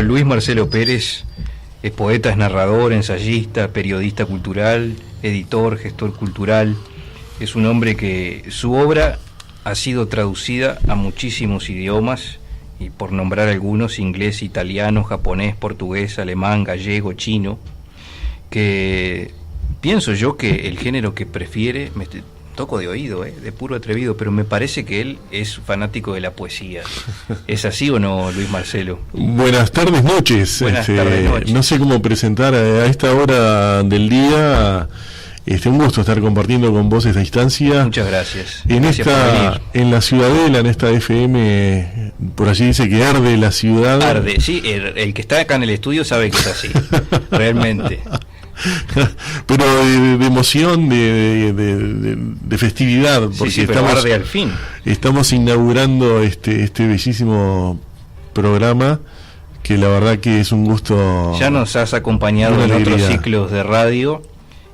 Bueno, Luis Marcelo Pérez es poeta, es narrador, ensayista, periodista cultural, editor, gestor cultural. Es un hombre que su obra ha sido traducida a muchísimos idiomas, y por nombrar algunos: inglés, italiano, japonés, portugués, alemán, gallego, chino, que pienso yo que el género que prefiere, toco de oído, de puro atrevido, pero me parece que él es fanático de la poesía. ¿Es así o no, Luis Marcelo? Buenas tardes, noches. Buenas tardes, noches. No sé cómo presentar a esta hora del día. Un gusto estar compartiendo con vos esta instancia. Muchas gracias. En la Ciudadela, en esta FM, por allí dice que arde la ciudad. Arde, sí, el que está acá en el estudio sabe que es así, realmente. Pero de emoción, de festividad, porque sí, pero arde al fin. Estamos inaugurando este bellísimo programa, que la verdad que es un gusto. Ya nos has acompañado en otros ciclos de radio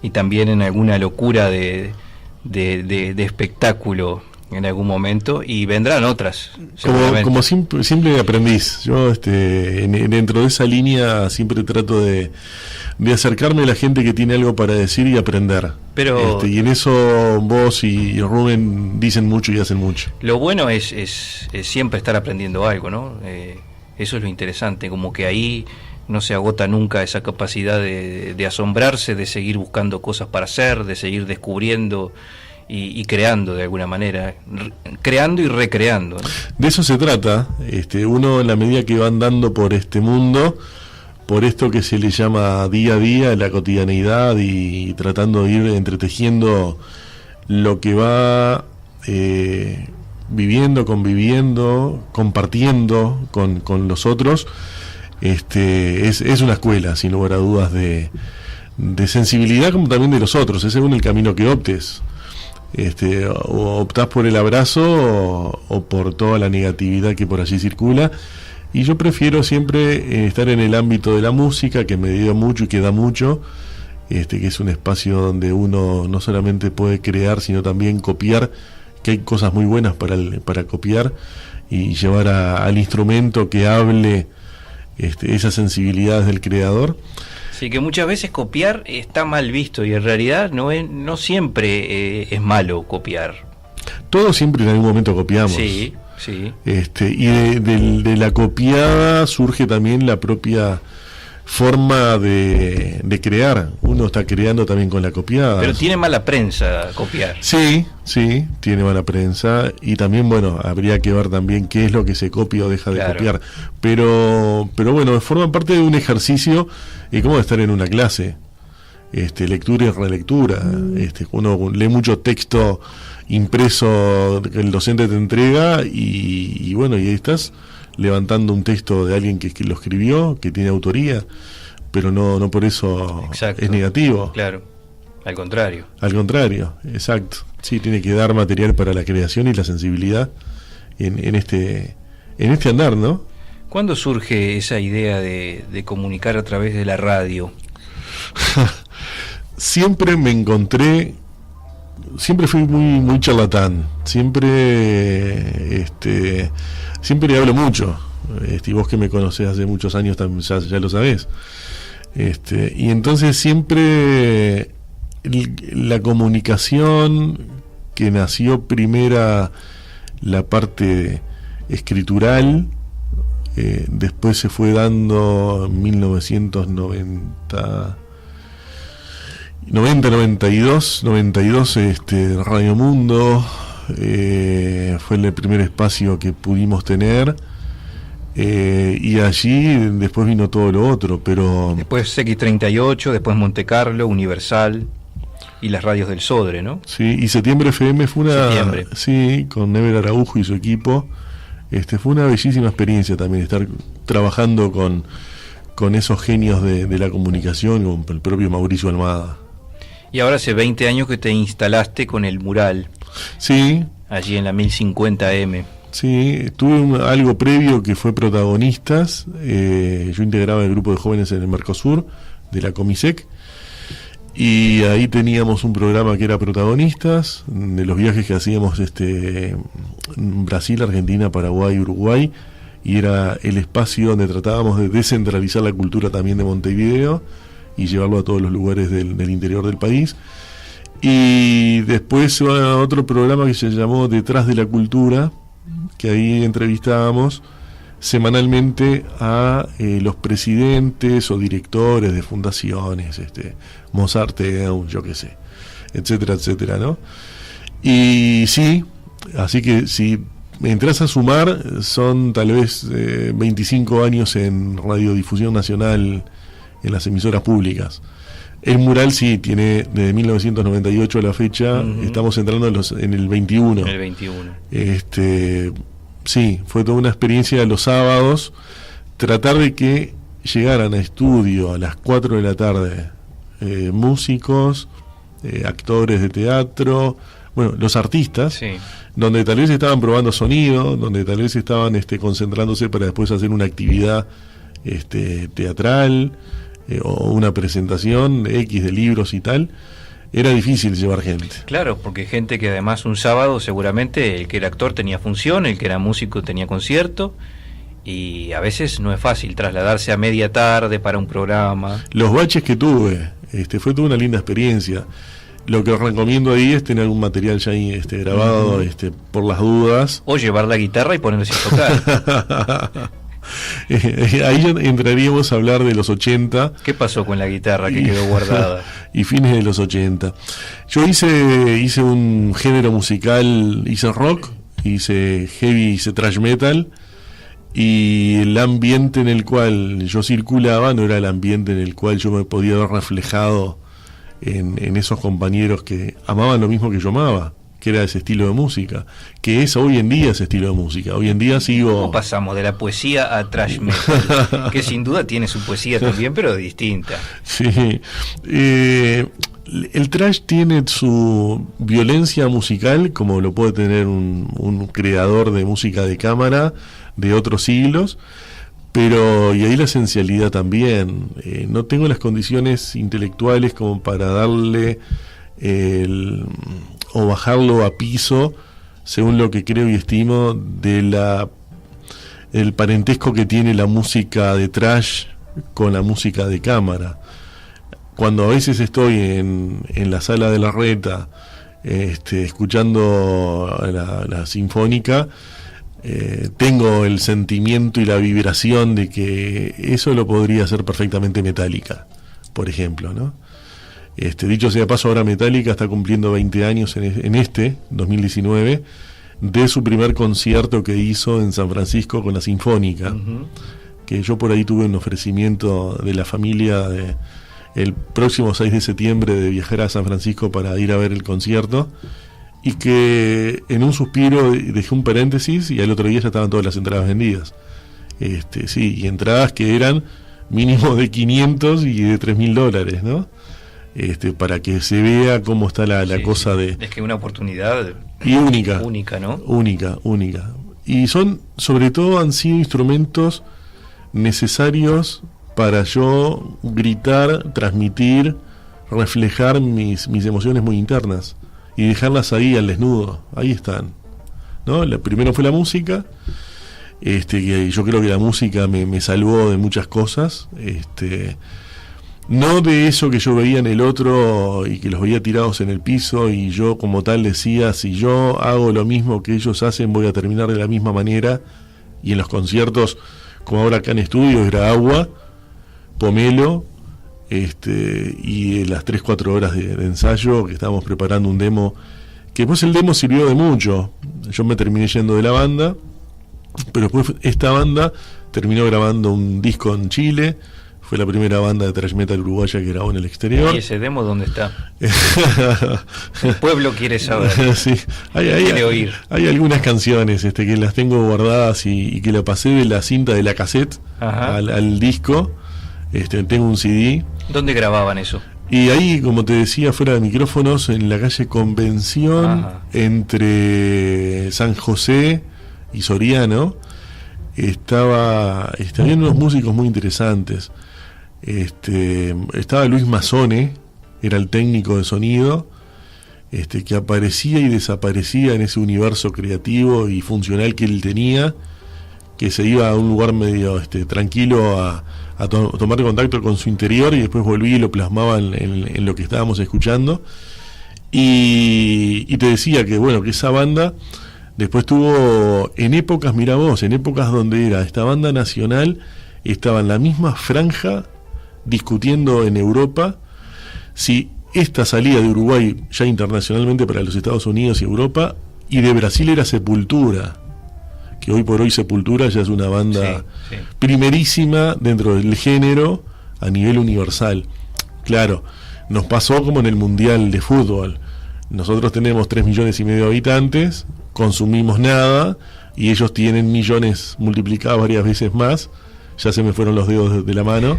y también en alguna locura de espectáculo en algún momento, y vendrán otras como siempre aprendiz. Yo dentro de esa línea siempre trato de acercarme a la gente que tiene algo para decir y aprender. Pero y en eso vos y Rubén dicen mucho y hacen mucho. Lo bueno es siempre estar aprendiendo algo, ¿no? Eso es lo interesante, como que ahí no se agota nunca esa capacidad de asombrarse, de seguir buscando cosas para hacer, de seguir descubriendo y creando de alguna manera, creando y recreando, ¿no? De eso se trata. Uno, en la medida que va andando por este mundo, por esto que se le llama día a día, la cotidianeidad, y tratando de ir entretejiendo lo que va viviendo, conviviendo, compartiendo con los otros, es una escuela, sin lugar a dudas, de sensibilidad, como también de los otros. Es según el camino que optes. O optás por el abrazo o por toda la negatividad que por allí circula, y yo prefiero siempre estar en el ámbito de la música, que me dio mucho y que da mucho, que es un espacio donde uno no solamente puede crear, sino también copiar, que hay cosas muy buenas para copiar y llevar al instrumento que hable esas sensibilidades del creador. Sí, que muchas veces copiar está mal visto, y en realidad no siempre es malo copiar. Todos siempre en algún momento copiamos. Sí, sí. Y de la copiada surge también la propia forma de crear. Uno está creando también con la copiada. Pero tiene mala prensa copiar. Sí, tiene mala prensa, y también, bueno, habría que ver también qué es lo que se copia o deja de copiar. Pero bueno, forma parte de un ejercicio, y como de estar en una clase, lectura y relectura. Uno lee mucho texto impreso que el docente te entrega, y bueno, y ahí estás levantando un texto de alguien que lo escribió, que tiene autoría, pero no por eso. Exacto. Es negativo. Claro, al contrario. Al contrario, exacto. Sí, tiene que dar material para la creación y la sensibilidad en este andar, ¿no? ¿Cuándo surge esa idea de comunicar a través de la radio? Siempre fui muy charlatán, siempre hablo mucho, y vos que me conocés hace muchos años también ya lo sabés, y entonces siempre la comunicación, que nació primera la parte escritural, después se fue dando en 92 Radio Mundo fue el primer espacio que pudimos tener, y allí después vino todo lo otro, pero después X38, después Monte Carlo, Universal y las radios del Sodre, ¿no? Sí, y Septiembre FM fue sí, con Never Araujo y su equipo. Fue una bellísima experiencia también estar trabajando con esos genios de la comunicación, con el propio Mauricio Almada. Y ahora hace 20 años que te instalaste con el mural. Sí. Allí en la 1050M. Sí, tuve algo previo que fue Protagonistas. Yo integraba el grupo de jóvenes en el Mercosur de la Comisec, y ahí teníamos un programa que era Protagonistas, de los viajes que hacíamos Brasil, Argentina, Paraguay, Uruguay, y era el espacio donde tratábamos de descentralizar la cultura también de Montevideo y llevarlo a todos los lugares del interior del país. Y después otro programa que se llamó Detrás de la Cultura, que ahí entrevistábamos semanalmente a los presidentes o directores de fundaciones, Mozarteum, yo qué sé, etcétera, etcétera, ¿no? Y sí, así que si entras a sumar, son tal vez 25 años en radiodifusión nacional, en las emisoras públicas. El mural sí tiene desde 1998 a la fecha, estamos entrando en el 21. En el 21. Sí, fue toda una experiencia los sábados, tratar de que llegaran a estudio a las 4 de la tarde músicos, actores de teatro, bueno, los artistas, Sí. donde tal vez estaban probando sonido, donde tal vez estaban concentrándose para después hacer una actividad teatral o una presentación X de libros y tal. Era difícil llevar gente. Claro, porque gente que además un sábado seguramente el que era actor tenía función, el que era músico tenía concierto, y a veces no es fácil trasladarse a media tarde para un programa. Los baches que tuve, fue toda una linda experiencia. Lo que os recomiendo ahí es tener un material ya ahí grabado, por las dudas. O llevar la guitarra y ponerse a tocar. Ahí entraríamos a hablar de los 80. ¿Qué pasó con la guitarra que quedó guardada? Y fines de los 80. Yo hice un género musical, hice rock, hice heavy, hice thrash metal, y el ambiente en el cual yo circulaba no era el ambiente en el cual yo me podía ver reflejado en esos compañeros que amaban lo mismo que yo amaba, que era ese estilo de música, que es hoy en día ese estilo de música. Hoy en día sigo... ¿Cómo pasamos de la poesía a thrash metal? Que sin duda tiene su poesía también, pero distinta. Sí. El thrash tiene su violencia musical, como lo puede tener un creador de música de cámara de otros siglos, pero y ahí la esencialidad también. No tengo las condiciones intelectuales como para darle o bajarlo a piso según lo que creo y estimo el parentesco que tiene la música de thrash con la música de cámara. Cuando a veces estoy en la sala de la Reta escuchando la sinfónica, tengo el sentimiento y la vibración de que eso lo podría hacer perfectamente Metallica, por ejemplo, ¿no? Dicho sea de paso, ahora Metallica está cumpliendo 20 años en 2019, de su primer concierto que hizo en San Francisco con la Sinfónica, que yo por ahí tuve un ofrecimiento de la familia el próximo 6 de septiembre de viajar a San Francisco para ir a ver el concierto, y que en un suspiro dejé un paréntesis y al otro día ya estaban todas las entradas vendidas. Sí, y entradas que eran mínimo de 500 y de $3.000, ¿no? Para que se vea cómo está la cosa de... Es que una oportunidad... Y única. Única, ¿no? Única. Y sobre todo han sido instrumentos necesarios para yo gritar, transmitir, reflejar mis emociones muy internas y dejarlas ahí al desnudo. Ahí están, ¿no? Primero fue la música, que yo creo que la música me salvó de muchas cosas, no de eso que yo veía en el otro y que los veía tirados en el piso y yo como tal decía, si yo hago lo mismo que ellos hacen voy a terminar de la misma manera. Y en los conciertos, como ahora acá en estudio, era agua, pomelo, y las 3-4 horas de ensayo, que estábamos preparando un demo, que después el demo sirvió de mucho. Yo me terminé yendo de la banda, pero después esta banda terminó grabando un disco en Chile. Fue la primera banda de thrash metal uruguaya que grabó en el exterior. ¿Y ese demo dónde está? El pueblo quiere saber. Sí. Quiere oír. Hay algunas canciones que las tengo guardadas y que la pasé de la cinta de la cassette al disco. Tengo un CD. ¿Dónde grababan eso? Y ahí, como te decía, fuera de micrófonos, en la calle Convención, entre San José y Soriano, habían unos músicos muy interesantes. Estaba Luis Mazzone, era el técnico de sonido, que aparecía y desaparecía en ese universo creativo y funcional que él tenía, que se iba a un lugar medio tranquilo a tomar contacto con su interior, y después volvía y lo plasmaba en lo que estábamos escuchando. Y te decía que bueno, que esa banda después tuvo en épocas, mira vos, en épocas donde era esta banda nacional, estaba en la misma franja discutiendo en Europa si esta salía de Uruguay ya internacionalmente para los Estados Unidos y Europa, y de Brasil era Sepultura, que hoy por hoy Sepultura ya es una banda primerísima dentro del género a nivel universal. Claro, nos pasó como en el Mundial de Fútbol. Nosotros tenemos 3,5 millones de habitantes, consumimos nada, y ellos tienen millones multiplicados varias veces más, ya se me fueron los dedos de la mano,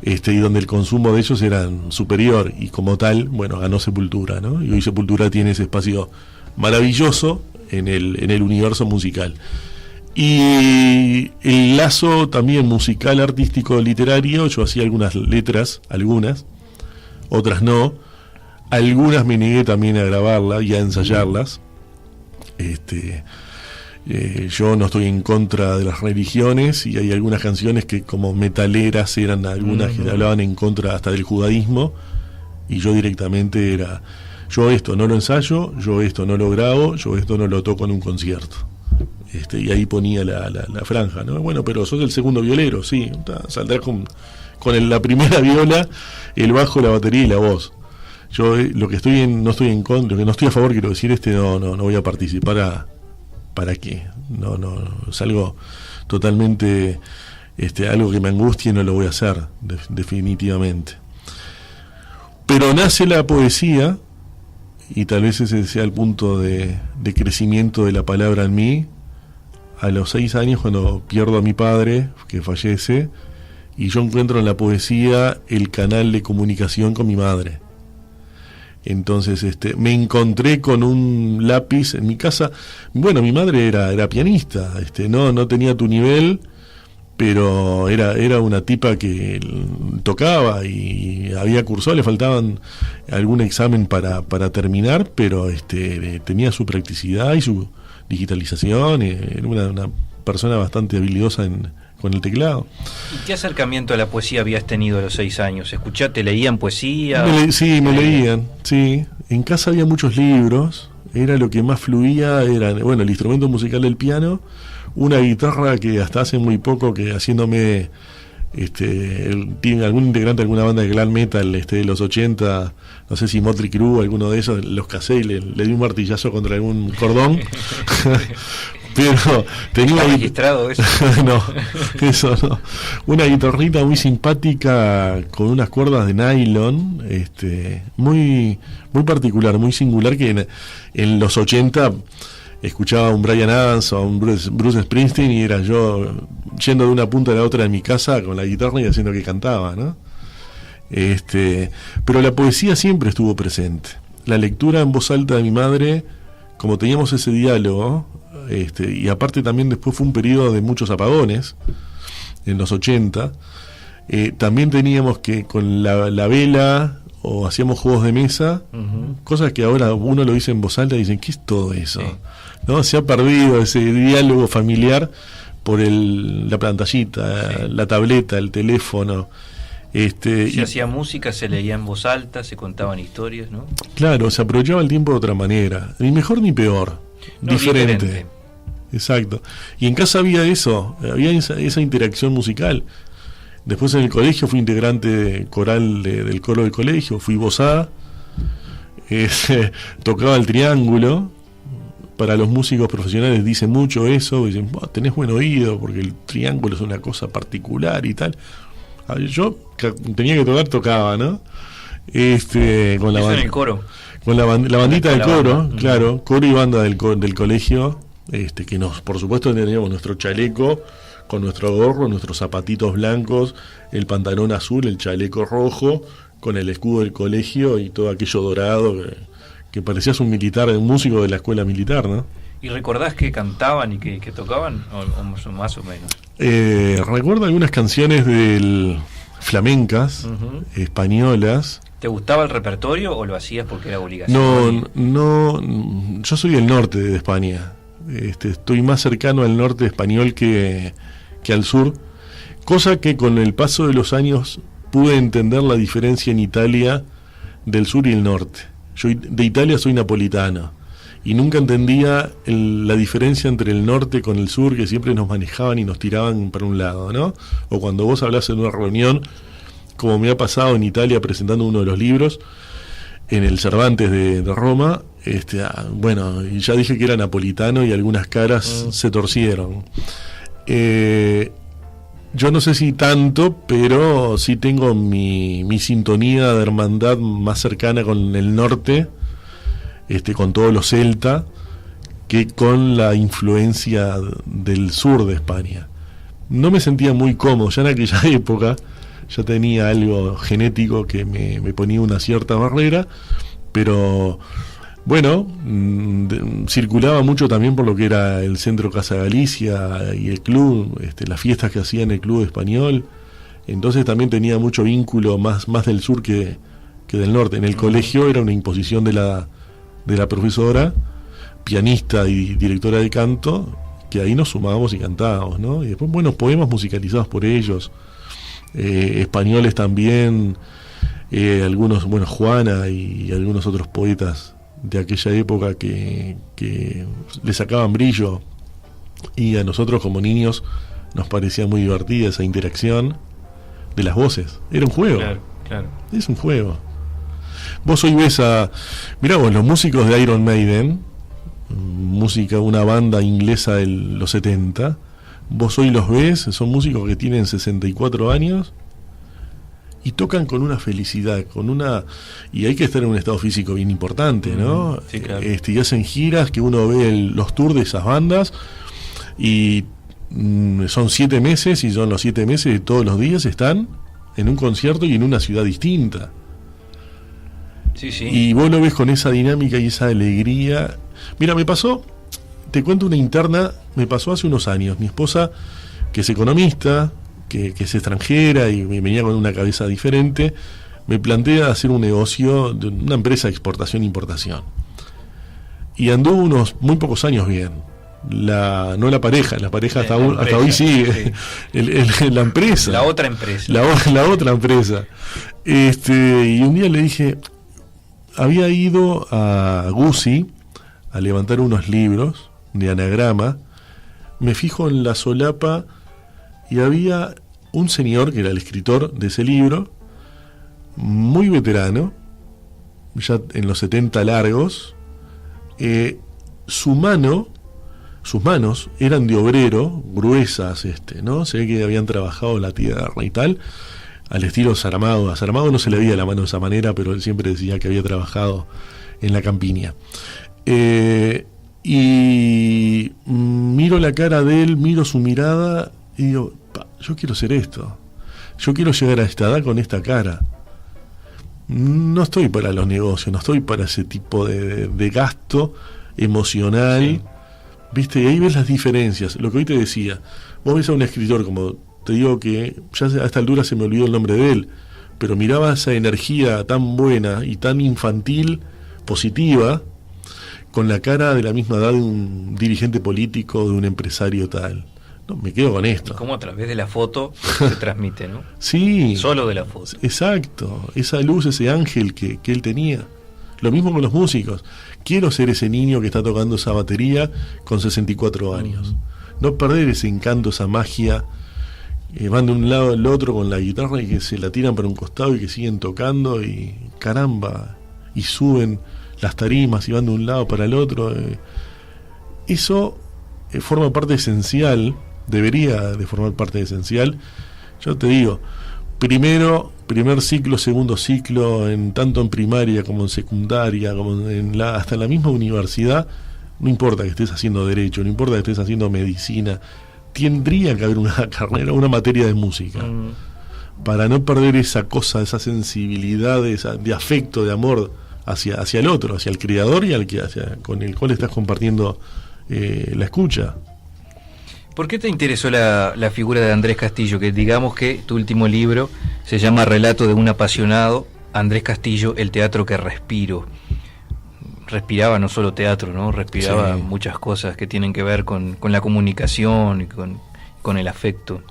y donde el consumo de ellos era superior, y como tal, bueno, ganó Sepultura, ¿no? Y hoy Sepultura tiene ese espacio maravilloso en el universo musical. Y el lazo también musical, artístico, literario, yo hacía algunas letras, otras no, algunas me negué también a grabarlas y a ensayarlas. Yo no estoy en contra de las religiones, y hay algunas canciones que como metaleras eran algunas que hablaban en contra hasta del judaísmo, y yo directamente era, yo esto no lo ensayo, yo esto no lo grabo, yo esto no lo toco en un concierto. Y ahí ponía la franja, ¿no? Bueno, pero sos el segundo violero, sí, saldrás con la primera viola, el bajo, la batería y la voz. Yo lo que no estoy en contra, lo que no estoy a favor, quiero decir, no voy a participar ¿para qué? No, es algo totalmente, algo que me angustia, y no lo voy a hacer, definitivamente. Pero nace la poesía, y tal vez ese sea el punto de crecimiento de la palabra en mí, a los 6 años, cuando pierdo a mi padre, que fallece, y yo encuentro en la poesía el canal de comunicación con mi madre. Entonces me encontré con un lápiz en mi casa. Bueno, mi madre era pianista, no tenía tu nivel, pero era una tipa que tocaba y había cursado, le faltaban algún examen para terminar, pero tenía su practicidad y su digitalización, era una persona bastante habilidosa con el teclado. ¿Y qué acercamiento a la poesía habías tenido a los 6 años? ¿Te leían poesía? Me leían, sí. En casa había muchos libros, era lo que más fluía, era, bueno, el instrumento musical del piano, una guitarra que hasta hace muy poco, que haciéndome tiene algún integrante de alguna banda de glam metal de los 80, no sé si Motley Crue, alguno de esos, los casé y le di un martillazo contra algún cordón. Pero tenía registrado eso. No, eso no. Una guitarrita muy simpática con unas cuerdas de nylon, muy muy particular, muy singular, que en los 80 escuchaba a un Bryan Adams o a un Bruce Springsteen, y era yo yendo de una punta a la otra de mi casa con la guitarra y haciendo que cantaba, ¿no? Pero la poesía siempre estuvo presente. La lectura en voz alta de mi madre, como teníamos ese diálogo, y aparte también después fue un periodo de muchos apagones en los 80, también teníamos que con la vela, o hacíamos juegos de mesa, cosas que ahora uno lo dice en voz alta y dicen, ¿qué es todo eso? Sí. ¿No? Se ha perdido ese diálogo familiar por la pantallita, la tableta, el teléfono. Se hacía música, se leía en voz alta, se contaban historias, ¿no? Claro, se aprovechaba el tiempo de otra manera, ni mejor ni peor, diferente. Exacto. Y en casa había eso, había esa interacción musical. Después en el colegio fui integrante coral del coro del colegio, fui vozada, tocaba el triángulo. Para los músicos profesionales dice mucho eso, dicen, tenés buen oído porque el triángulo es una cosa particular y tal. Yo tenía que tocaba, ¿no? Con la banda, en el coro. Con la bandita del coro, claro, coro y banda del colegio, que por supuesto teníamos nuestro chaleco con nuestro gorro, nuestros zapatitos blancos, el pantalón azul, el chaleco rojo, con el escudo del colegio y todo aquello dorado que parecías un militar, un músico de la escuela militar, ¿no? ¿Y recordás que cantaban y que tocaban? ¿O más o menos? Recuerdo algunas canciones flamencas, españolas. ¿Te gustaba el repertorio o lo hacías porque era obligación? No, yo soy del norte de España. Estoy más cercano al norte español que al sur, cosa que con el paso de los años pude entender la diferencia en Italia del sur y el norte. Yo de Italia soy napolitano y nunca entendía la diferencia entre el norte con el sur, que siempre nos manejaban y nos tiraban para un lado, ¿no? O cuando vos hablás en una reunión, como me ha pasado en Italia presentando uno de los libros en el Cervantes de Roma, bueno, y ya dije que era napolitano y algunas caras se torcieron. Yo no sé si tanto, pero sí tengo mi sintonía de hermandad más cercana con el norte, con todos los celta, que con la influencia del sur de España. No me sentía muy cómodo, ya en aquella época ya tenía algo genético que me ponía una cierta barrera, pero bueno, circulaba mucho también por lo que era el Centro Casa Galicia y el club, las fiestas que hacía en el club español, entonces también tenía mucho vínculo más del sur que del norte. En el colegio era una imposición de la profesora, pianista y directora de canto, que ahí nos sumábamos y cantábamos, ¿no? Y después buenos poemas musicalizados por ellos, españoles también, algunos, bueno, Juana y algunos otros poetas de aquella época que le sacaban brillo, y a nosotros como niños nos parecía muy divertida esa interacción de las voces. Era un juego. Claro. Es un juego. Vos hoy ves mirá vos, los músicos de Iron Maiden, una banda inglesa de los 70, vos hoy los ves, son músicos que tienen 64 años y tocan con una felicidad, y hay que estar en un estado físico bien importante, ¿no? Sí, claro. Y hacen giras que uno ve los tours de esas bandas y son 7 meses, y son los 7 meses de todos los días están en un concierto y en una ciudad distinta. Sí. Y vos lo ves con esa dinámica y esa alegría. Mira, me pasó, te cuento una interna, me pasó hace unos años. Mi esposa, que es economista, que es extranjera y venía con una cabeza diferente, me plantea hacer un negocio de una empresa de exportación-importación. Y anduvo unos muy pocos años bien. No la pareja hasta hoy sigue. Sí. La empresa. La otra empresa. La otra empresa. Y un día le dije, había ido a Guzzi a levantar unos libros de anagrama, me fijo en la solapa y había un señor que era el escritor de ese libro, muy veterano, ya en los 70 largos, sus manos eran de obrero, gruesas, ¿no? Se ve que habían trabajado la tierra y tal, al estilo Saramago. A Saramago no se le veía la mano de esa manera, pero él siempre decía que había trabajado en la campiña. Y miro la cara de él, miro su mirada y digo, yo quiero ser esto, yo quiero llegar a esta edad con esta cara. No estoy para los negocios, no estoy para ese tipo de gasto emocional, sí. ¿Viste? Y ahí ves las diferencias. Lo que hoy te decía, vos ves a un escritor, como te digo, que ya a esta altura se me olvidó el nombre de él, pero miraba esa energía tan buena y tan infantil, positiva, con la cara de la misma edad de un dirigente político, de un empresario tal. No, me quedo con esto. Como a través de la foto se transmite, ¿no? Sí. Solo de la foto. Exacto. Esa luz, ese ángel que él tenía. Lo mismo con los músicos. Quiero ser ese niño que está tocando esa batería con 64 años. No perder ese encanto, esa magia. Van de un lado al otro con la guitarra y que se la tiran para un costado y que siguen tocando y caramba. Y suben las tarimas y van de un lado para el otro. Eso forma parte esencial, debería de formar parte esencial. Yo te digo, primer ciclo, segundo ciclo, tanto en primaria como en secundaria, como hasta en la misma universidad, no importa que estés haciendo derecho, no importa que estés haciendo medicina, tendría que haber una carrera, una materia de música, para no perder esa cosa, esa sensibilidad, de afecto, de amor hacia el otro, hacia el creador y con el cual estás compartiendo la escucha. ¿Por qué te interesó la figura de Andrés Castillo? Que digamos que tu último libro se llama Relato de un apasionado, Andrés Castillo, el teatro que respiro. respiraba no solo teatro, ¿no? Respiraba Sí. muchas cosas que tienen que ver con la comunicación y con el afecto.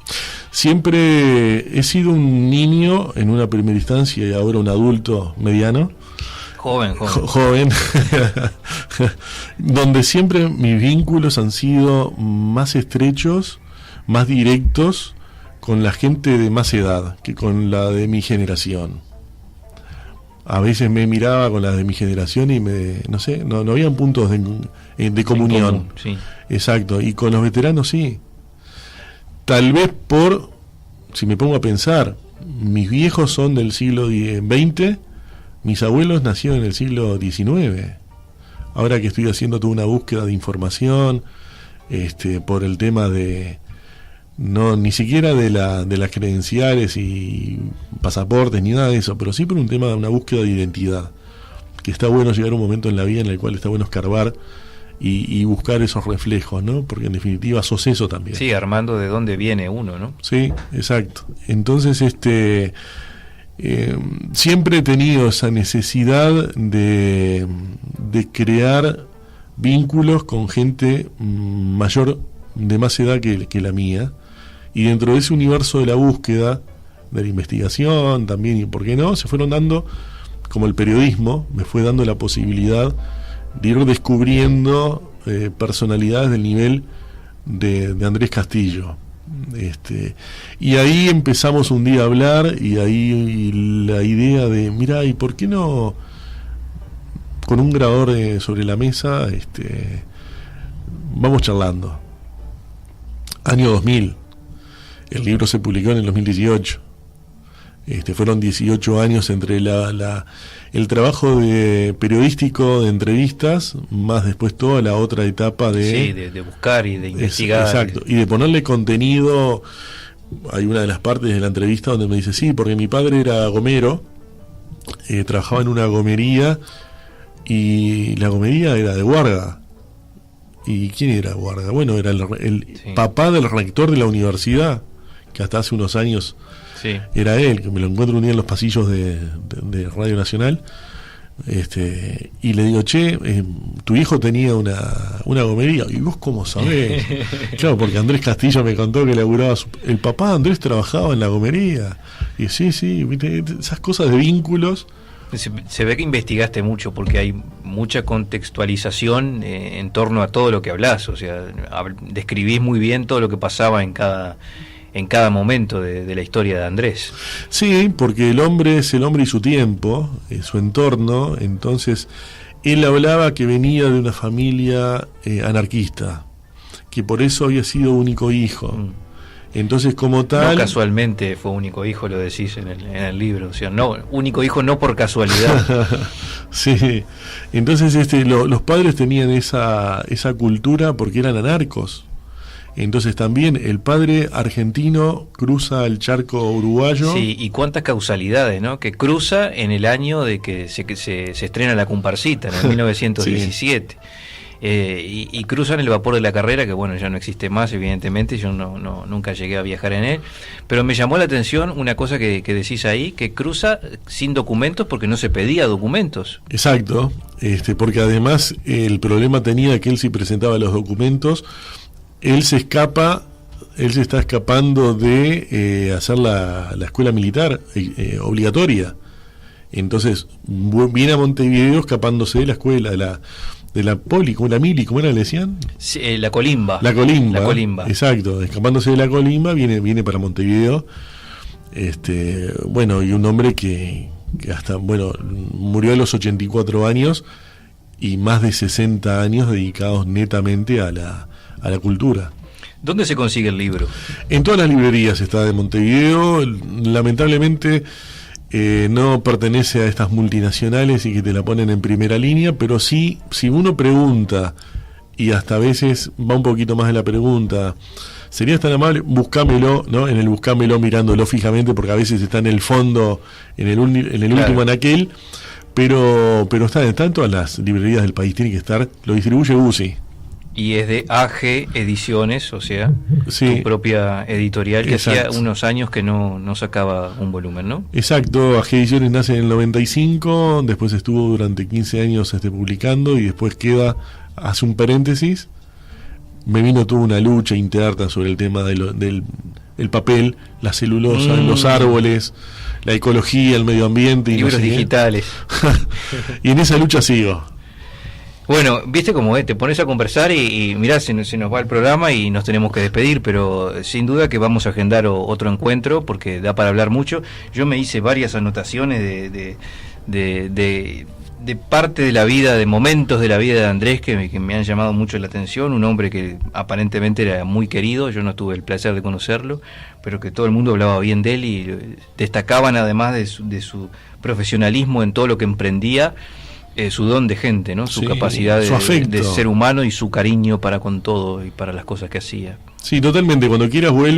Siempre he sido un niño en una primera instancia y ahora un adulto mediano, Joven. joven, donde siempre mis vínculos han sido más estrechos, más directos con la gente de más edad que con la de mi generación. A veces me miraba con la de mi generación y no habían puntos de comunión. En común, sí. Exacto, y con los veteranos sí. Tal vez si me pongo a pensar, mis viejos son del siglo XX, mis abuelos nacieron en el siglo XIX. Ahora que estoy haciendo toda una búsqueda de información, por el tema de, no ni siquiera de las credenciales y pasaportes ni nada de eso, pero sí por un tema de una búsqueda de identidad, que está bueno llegar a un momento en la vida en el cual está bueno escarbar y buscar esos reflejos, ¿no? Porque en definitiva sos eso también. Sí, armando de dónde viene uno, ¿no? Sí, exacto. Entonces, siempre he tenido esa necesidad de crear vínculos con gente mayor, de más edad que la mía, y dentro de ese universo de la búsqueda, de la investigación también, y por qué no, se fueron dando, como el periodismo, me fue dando la posibilidad de ir descubriendo personalidades del nivel de Andrés Castillo. Y ahí empezamos un día a hablar, y ahí la idea de, mira, ¿y por qué no con un grabador sobre la mesa vamos charlando? Año 2000, el libro se publicó en el 2018. Fueron 18 años entre el trabajo periodístico de entrevistas, más después toda la otra etapa de buscar y de investigar. Exacto, y de ponerle contenido. Hay una de las partes de la entrevista donde me dice, sí, porque mi padre era gomero, trabajaba en una gomería, y la gomería era de Guarga. ¿Y quién era Guarga? Bueno, era el Sí. papá del rector de la universidad, que hasta hace unos años Sí. era él, que me lo encuentro un día en los pasillos de Radio Nacional, y le digo, che, tu hijo tenía una gomería. ¿Y vos cómo sabés? Claro, porque Andrés Castillo me contó que laburaba, el papá de Andrés trabajaba en la gomería. Y sí, ¿viste? Esas cosas de vínculos. Se ve que investigaste mucho, porque hay mucha contextualización en torno a todo lo que hablas. O sea, describís muy bien todo lo que pasaba en cada momento de la historia de Andrés. Sí, porque el hombre es el hombre y su tiempo, su entorno. Entonces, él hablaba que venía de una familia anarquista, que por eso había sido único hijo. Entonces, como tal... No casualmente fue único hijo, lo decís en el libro. O sea, no, único hijo no por casualidad. Sí, entonces los padres tenían esa cultura porque eran anarcos. Entonces también el padre argentino cruza el charco uruguayo. Sí, y cuántas causalidades, ¿no? Que cruza en el año de que se estrena La Comparsita, en 1917. Sí. Y cruzan el vapor de la carrera, que bueno, ya no existe más, evidentemente. Yo nunca llegué a viajar en él. Pero me llamó la atención una cosa que decís ahí, que cruza sin documentos porque no se pedía documentos. Exacto, porque además el problema tenía que él, si presentaba los documentos, él se está escapando de hacer la escuela militar obligatoria. Entonces viene a Montevideo escapándose de la escuela, de la poli, como la mili, ¿cómo era le decían? Sí, la colimba. La colimba. Exacto, escapándose de la colimba, viene para Montevideo. Bueno, y un hombre que hasta, murió a los 84 años y más de 60 años dedicados netamente a la cultura. ¿Dónde se consigue el libro? En todas las librerías está de Montevideo. Lamentablemente no pertenece a estas multinacionales y que te la ponen en primera línea, pero sí, si uno pregunta, y hasta a veces va un poquito más de la pregunta, serías tan amable, buscámelo, ¿no? En el buscámelo, mirándolo fijamente, porque a veces está en el fondo, en el último anaquel, pero está en todas las librerías del país, tiene que estar, lo distribuye UCI. Y es de AG Ediciones, o sea, Sí. tu propia editorial, que Exacto. hacía unos años que no sacaba un volumen, ¿no? Exacto, AG Ediciones nace en el 95, después estuvo durante 15 años publicando y después queda, hace un paréntesis, me vino toda una lucha interna sobre el tema del el papel, la celulosa, los árboles, la ecología, el medio ambiente y Libros no sé qué. digitales. Y en esa lucha sigo. Bueno, viste cómo es, te pones a conversar y mirá, se nos va el programa y nos tenemos que despedir, pero sin duda que vamos a agendar otro encuentro porque da para hablar mucho. Yo me hice varias anotaciones de parte de la vida, de momentos de la vida de Andrés que me han llamado mucho la atención. Un hombre que aparentemente era muy querido, yo no tuve el placer de conocerlo, pero que todo el mundo hablaba bien de él y destacaban además de su profesionalismo en todo lo que emprendía. Su don de gente, ¿no? Su Sí, capacidad su afecto. de ser humano y su cariño para con todo y para las cosas que hacía. Sí, totalmente, cuando quieras vuelvo.